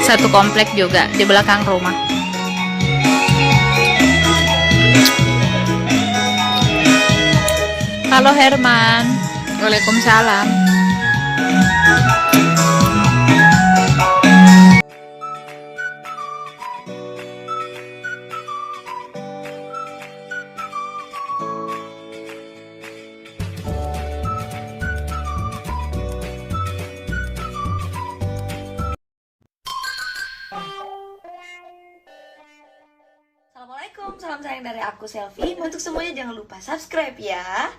Satu komplek juga di belakang rumah. Halo Herman. Waalaikumsalam. Assalamualaikum, salam sayang dari aku Selfie. Untuk semuanya jangan lupa subscribe ya.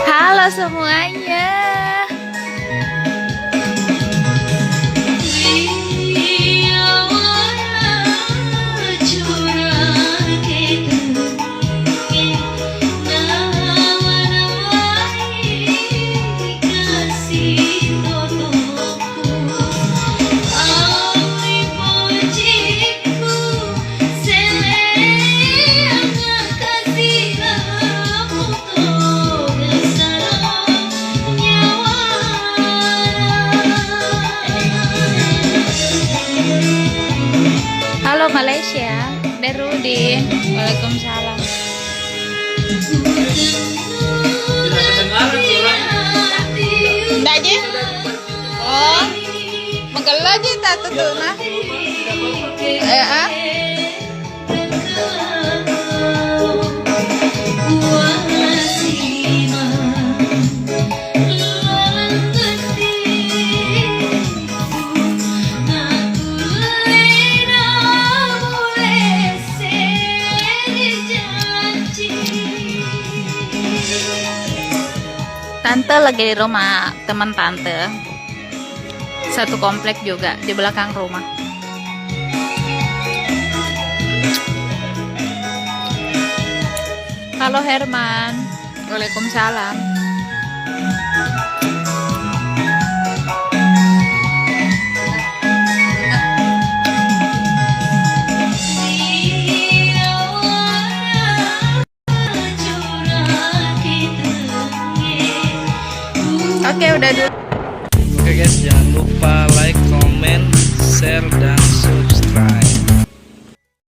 Halo semuanya. Halo Malaysia, Berudin. Waalaikumsalam. Nggak aja? Oh, megel aja tak tutup nah. Tante lagi di rumah teman tante. Satu komplek juga di belakang rumah. Halo Herman. Waalaikumsalam. Oke, udah dulu. Oke guys, jangan lupa like